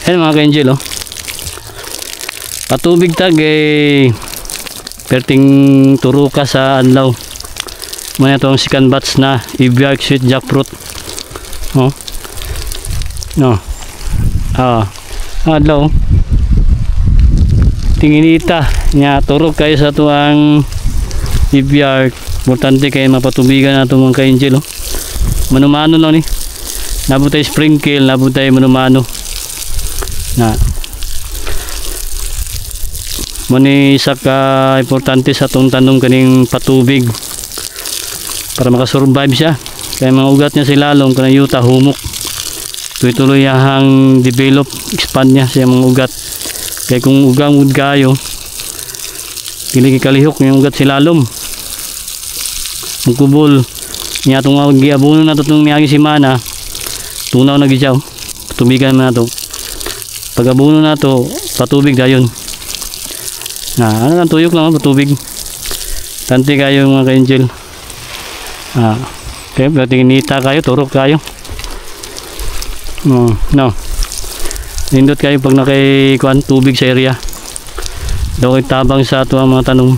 Ayan mga ka-angel, oh. Patubig tag eh perting turo ka sa adlaw. Muna itong second batch na Eviarc sweet jackfruit. Oh. No. Adlaw. Tinginita nya turok kayo sa tuang Eviarc. Importante kayo mapatubigan na itong mga ka-angel, oh. Manumano lang ni. Nabutay sprinkle, nabutay manumano. Na muni isa ka importante sa itong tanong kaning patubig para makasurvive siya. Kaya mga ugat niya si lalong kanang yuta humok. Tuloy-tuloy hang develop, expand niya sa mga ugat. Kaya kung ugang ud kayo, kili kalihok yung ugat si lalom. Ang kubol niya itong giabuno na ito itong niyagi si mana. Tunaw na gisaw. Tubigan na ito. Pag abuno na ito, patubig dayon. Ano lang, tuyok lang patubig. Tanti kayo mga ka-angel. Okay, tingin-nita kayo, turok kayo. No. Nindot kayo pag nakikuan tubig sa area. Daw kayo tabang sa ito ang mga tanong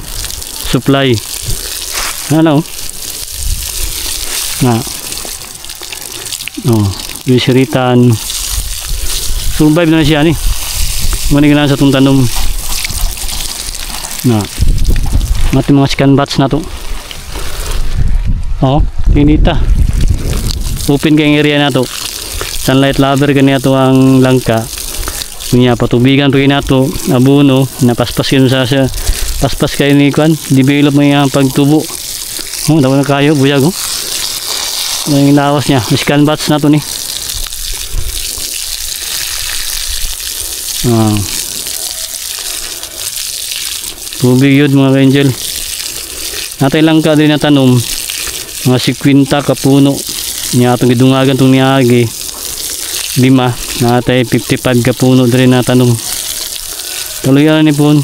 supply. Ano? Yung siritan. Survive na siya ni. Manig na sa itong tanong. Mati mga scan bats na to. Tinita. Open kayong area na to. Sunlight lover kanya to ang langka. Niya patubigan pag na to. Abuno. Napaspas yun sa paspas kayo ni Kwan. Develop mo yung pagtubo. Daw na kayo. Buyag. Yung lawas niya. Scan bats na to ni. Tubig yun mga ka-angel. Natay lang ka din na tanom mga 50 kapuno niya itong gidungagan itong niagi 5 natay 55 kapuno din na tanom. Tuloy yan ni po.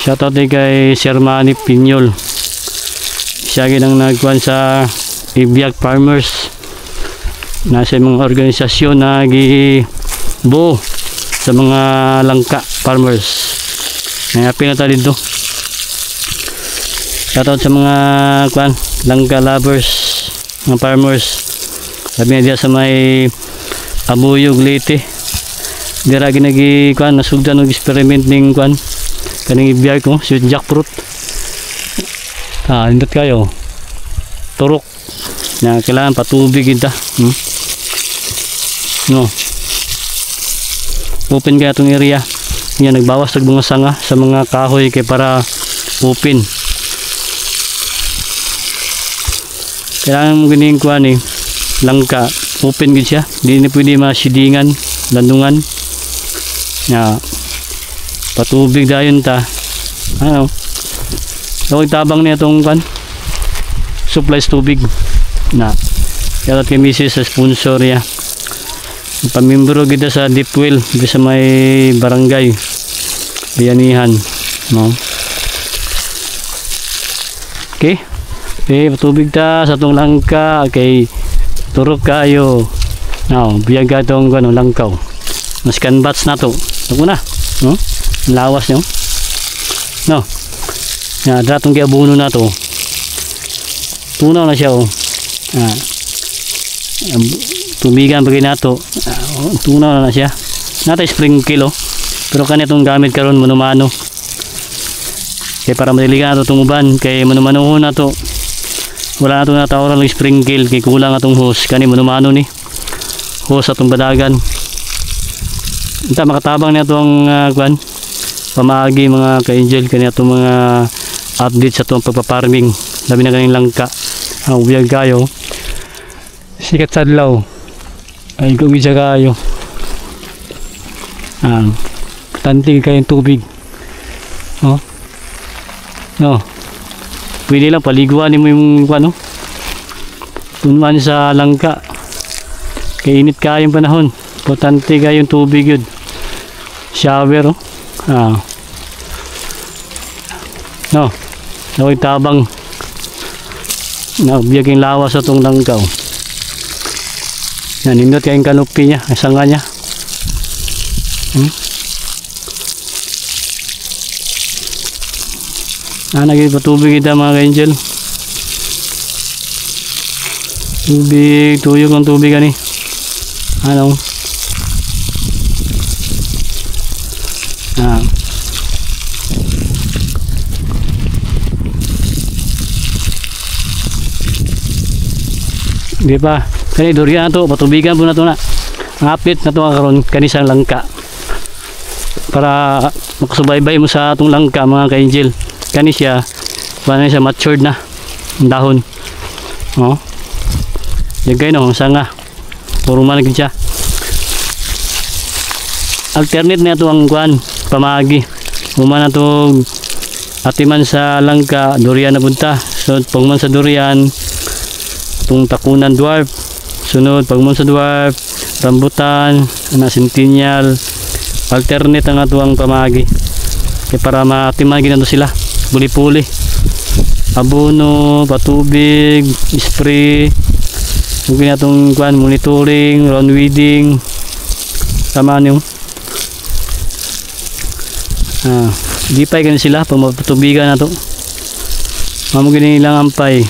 Shoutout din kay Sir Manny Pinyol. Siya ginang nagkuhan sa Eviarc Farmers. Nasa mga organisasyon na gibo sa mga langka farmers. Happy na tayo dito. Shoutout sa mga langka lovers, mga farmers. Sabi na diya sa may Abuyog, Leyte. Dira ginagi nasugdan og experiment ning kaning Eviarc ko, sweet jackfruit. Indot kayo. Turok. Na kailangan patubig kita. No. Open kaya itong area. Yan, nagbawas ng mga sanga sa mga kahoy kay para open. Kailangan mo ganing kuhan langka. Open gid siya. Hindi na pwede masidingan, landungan. Patubig dayon ta. Huwag tabang niya itong supplies tubig. Kaya kay Mrs. sa sponsor niya. Pamimbro kita sa deep well dito sa may barangay Bayanihan, no? Okay, patubig ta sa itong langka. Okay, turok kayo. Biyag ka itong langkaw. Mas canvas na to. Ito na, no? Lawas nyo, no? Dratong kiabuno na to. Tunaw na siya, tubigan bagay nato. Tunaw na siya. Natay sprinkle, pero kanitong gamit karon manumano. Kaya para madiligan nato itong uban. Kaya manumano na to. Wala na ito natawran ng sprinkle. Kaya kulang atong hose. Kani manumano ni hose atong badagan. Ita makatabang na ito ang pamaagi mga ka-angel. Kani itong mga updates sa itong pagpaparming. Labi na kaning langka. Ubiyag kayo. Sikat sa adlaw. Ay gumisa kayo. Tantig kayong tubig. No. Pwede lang paliguan mo yung tunuan sa langka. Kainit kayong panahon. Importante kayong tubig yun. Shower. No. Nawag tabang. Naubiyag yung lawas sa itong langkaw. Nindot kayong kanupi niya, ang sanga niya. Nagipatubig kita mga ka-angel. Tubig, tuyok ang tubig ani. Ano? Di pa. Kani durian to, patubigan po na to na. Ang update na to karon kani sa langka. Para makasubaybay mo sa atong langka mga ka-angel. Kani siya, paano siya matured na ang dahon. Oh. Yan kayo no, sanga. Puro man siya. Alternate na ito ang kuan, pamagi. Human na ito atiman sa langka, durian na punta. So pagman sa durian, itong takunan dwarf. Sunod, pagman sa dwarf, rambutan, centennial. Alternate ang ito ang pamagi. Kaya para maatiman ginano sila. Puli-puli. Abono, patubig, spray. Mungkin atong kuan monitoring, round weeding. Tama niyo. Dipay kan sila pag mapatubigan na to. Mamugin nilang ampay.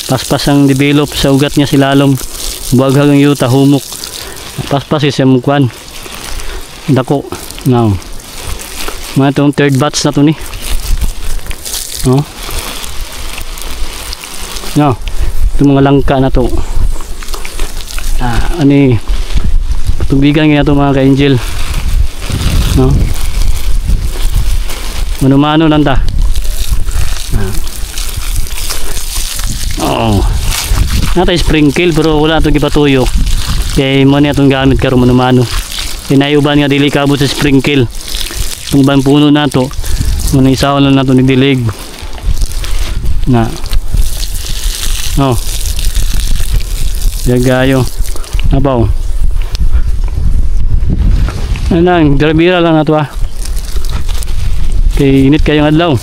Paspas ang develop sa ugat niya silalom. Buwaghag ang yuta humok. Paspas is yung kuan. Dako. Now. Mga itong third batch na to ni. Oh. No. Itong mga langka na to. Ani patubigan nga ito mga ka-angel. No? Mano-mano lang ta. Oo. Nata sprinkle pero wala itong ipatuyok. Kaya mo niya itong gamit karon mano-mano. Inayuban nga dili kabot sa sprinkle. Itong ban puno na to. Muna isaw lang na ito ni dilig. Na. Oh. Jagayo. Abaw. Anang, bira lang na ito kay init kayong adlaw.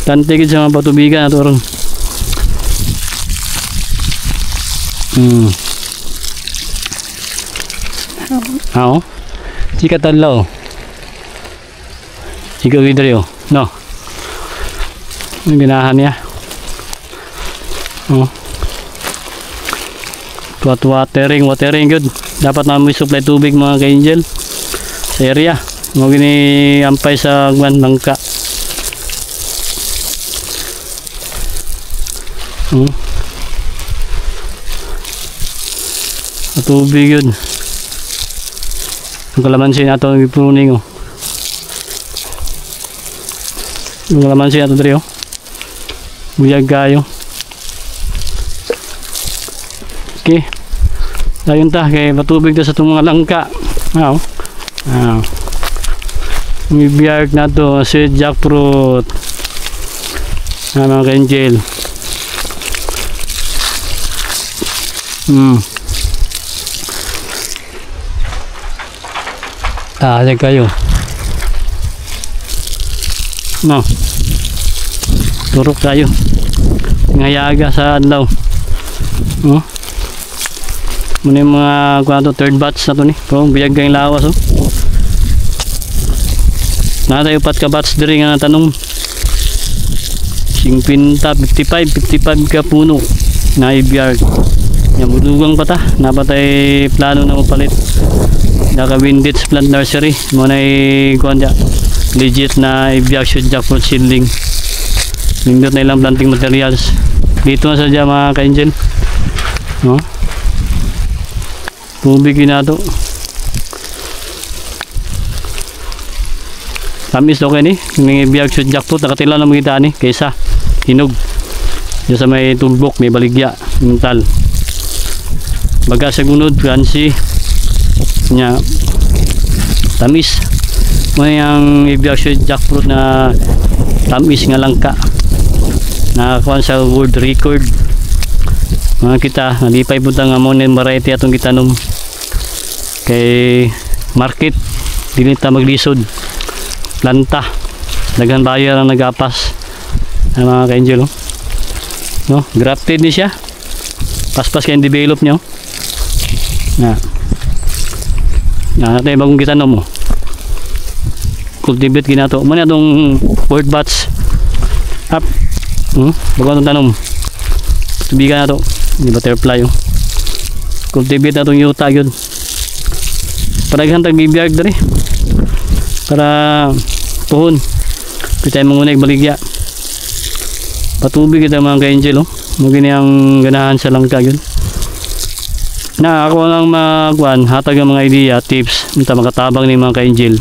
Tantigid sa mga patubigan na ito ron. Oo. Chika tadlaw. Chika vidrio. No. Ang ginahan niya. Oh. Watering good. Dapat na may supply tubig mga ka-angel sa area. Mo gini ampay sa langka. Tubig yun. Ang kalamansi na ito ang pruning. Ang kalamansi na ito dito. Buyag kayo. Okay. Ayun ta, kay matubig ta sa itong mga langka. May biyark na to, sweet jackfruit. Mga ka-angel. Ayan kayo. No. Turok tayo. Ngayaga sa adlaw. Muna yung mga third batch na to ni. Pero biyag kayong lawas Nata upat ka batch diri nga tanong 50, 55 ka puno na ibiyag. Yamudugang pa ta, napatay plano na mapalit. Naka Windits Plant Nursery, mo na kuan dia. Legit na ibiyag shoot jackfruit seedling. Nindot na ilang planting materials. Dito na sa dyan mga ka-angel. No? Tubig na to. Tamis okay ni, may biyag shoot jackfruit nakatila na makita ni kaysa hinog. Diyan sa may tumbok, may baligya, yung tal. Baga sa gunod, crunchy. Nya tamis. Mo yang biyag shoot jackfruit na tamis nga langka. Nakakuha sa world record. Mga kita, nalipay punta nga mo ng variety atong gitanom. Kay market, dili ta maglisod. Planta daghan bayer ang nagapas ang mga ka-angel no? Grafted ni siya, paspas kayong develop nyo na natin bagong kita mo cultivate ginato mo na itong word bats up bago itong tanom tubigan na ito hindi butterfly cultivate na itong yuta yun paraghan tagbibiyag dari para tuhon pitay mangunay baligya patubig kita mga ka-angel magini ang ganahan sa langka yun na ako lang magwan hatag ang mga idea tips unta makatabang ni mga ka-angel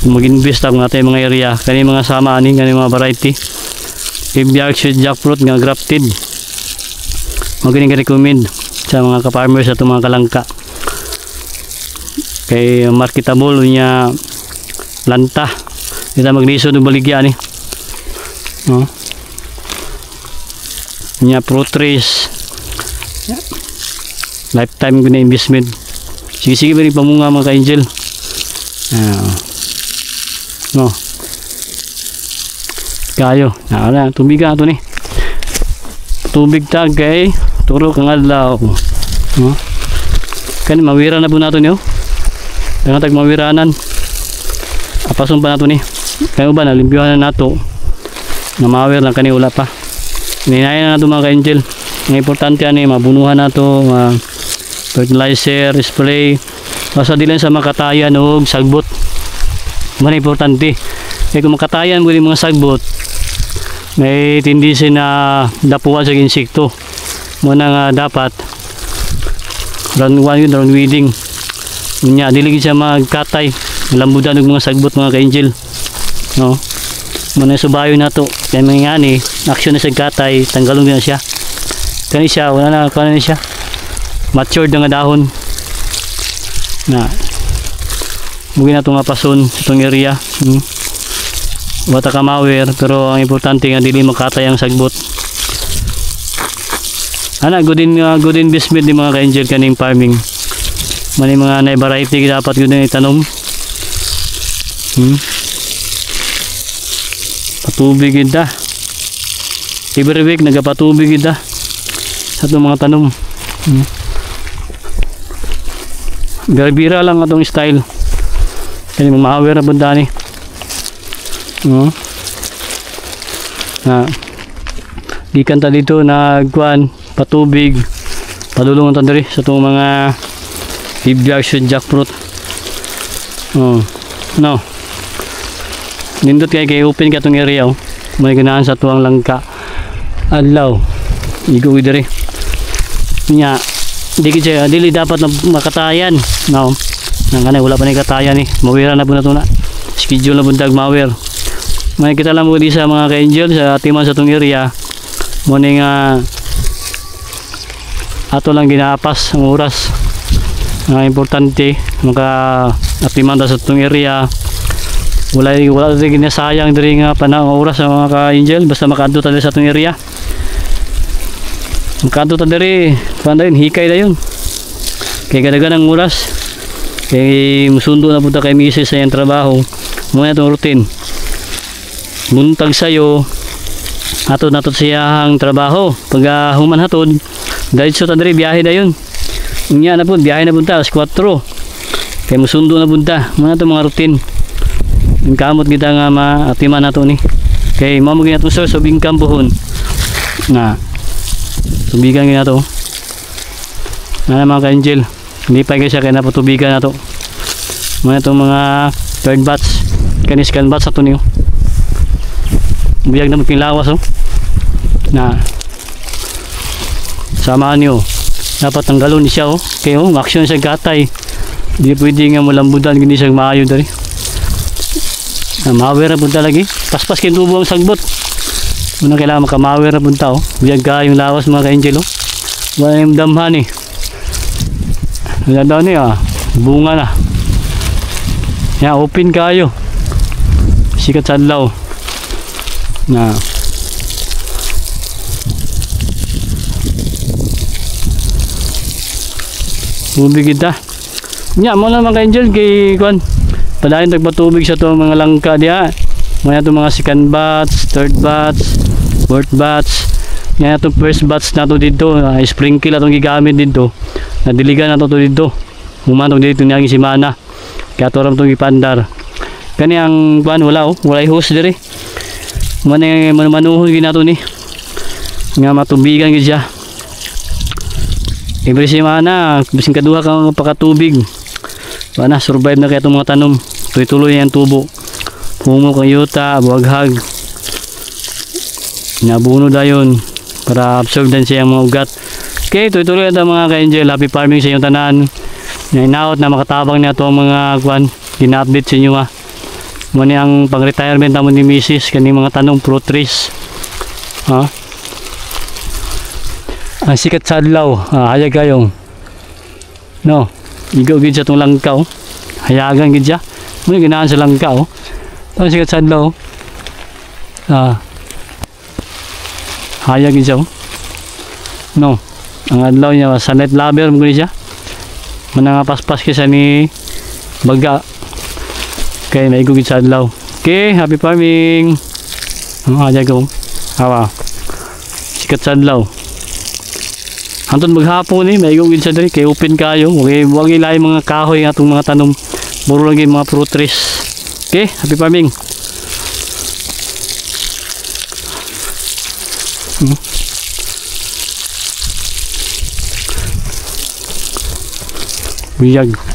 mag-invest ako natin mga area kani mga sama ani kani mga variety ibiyag sweet jackfruit nga grafted magini ka-recommend sa mga ka-farmers at mga kalangka kay marketable niya lanta kita maglisod ng baligya ni niya fruit trees lifetime ko na investment sige ba rin pamunga mga ka-angel no kayo na tubigan ito ni tubig tag kay turo kang adlaw kan mawira na po nato niyo dengan tag mawiranan apason pa nato ni kayo ba nalimpyuhan na nato na mawir lang kani wala pa ninayan na nato mga ka-angel ang importante ani mabunuhan nato fertilizer spray basta dilan sa makatayan o sagbot man importante kaya kung makatayan mo mga sagbot may tendency na dapuan sa insekto mo na nga dapat round weeding niya diligid siya magkatay lambudan ng mga sagbot mga ka-angel no muna subayo na to kaya mga ani action na sa katay tanggalon din na siya kani siya wala na kanan siya matured na nga dahon na mugin na itong pason itong area wata ka mawir pero ang importante nga dili makatay ang sagbot ana good investment ni mga ka-angel kaning farming mani mga na variety dapat yun na itanom patubig kita every week nagapatubig kita sa itong mga tanom bira lang itong style kaya mamawir na bunda ni gikan ta dito nagkuhan patubig padulong ta diri sa itong mga ibiyag jackfruit no nindot kay open ka itong area may ganahan sa tuwang langka adlaw igo diri nya dili dapat na makatayan no nang kanay wala pa ni katayan mawira na po na ito na schedule na bundag mawir may kita lang mo di sa mga ka-angel sa timan sa itong area muna nga ato lang ginaapas ang oras importante maka atiman sa itong area wala rin ginasayang diri nga panahon oras sa mga ka-angel basta makaadto tayo sa itong area makaadto tayo diri pandayon hikay na yun kaya gadagan ang oras kaya musundo na punta kay misis sa iyang trabaho muna itong routine buntag sayo atod natot siyang trabaho pag human hatod dahil sa tadri biyahe na yun unya na po biyahe na punta alas 4 kaya musundo na punta muna itong mga routine yung kamot kita nga maatiman nato ni kaya mamagin nato sir so bingkam buhon na tubigan nga nato na mga ka-angel hindi pa kasi kaya napatubigan nato muna itong mga third batch kaniskan batch ato niyo biyag na magkilawas na samaan nyo dapat tanggalon ni siya kaya action siya gatay hindi pwede nga malambudan hindi siya maayo dari mawir na punta lagi paspas kintubo ang sagbot muna kailangan makamawir na punta biyag ka yung lawas mga ka-angel wala yung damhan wala daw niya bunga na yan open kayo sikat sa adlaw na tubig kita nya mo na mga ka-angel kay kwan padayon tagpatubig sa itong mga langka diya muna itong mga second batch third batch fourth batch yan itong first batch na ito dito sprinkle itong gigamit dito nadiligan na ito dito humanong dito niyang simana kaya ito ram itong ipandar Kani ang kuan wala wala hose diri. Mane manuhon ginato ni. Nga matubigan gid siya. Every semana bisin kaduha ka pakatubig. Bana survive na kay itong mga tanom. Tuloy-tuloy ang tubo. Humok ang yuta, buwaghag. Nabuno dayon para absorb din siya ang mga ugat. Okay, tuloy-tuloy ito mga ka-angel. Happy farming sa inyong tanan. Inaot na makatabang na ito ang mga kuan. Gina-update sa inyo ha. Muna ang pang-retirement naman ni Mrs. Kaning mga tanong fruit trees. Ha? Ang sikat sa adlaw. Hayag kayong. No? Igaw gid sa itong langka. Hayagan gid siya. Muna ginaan sa langka. Ang sikat sa adlaw. Hayag gid siya. No? Ang adlaw niya sunlight lover mo siya. Muna nga paspas kisa ni baga. Okay, may gugid sa adlaw. Okay, happy farming. Ano aja ko? Hawa. Sikat sa adlaw. Anton maghapon ni may gugid sa diri kay open kayo. Wag ilay mga kahoy nga atong mga tanom. Puro lang yung mga fruit trees. Okay, happy farming. Biyag.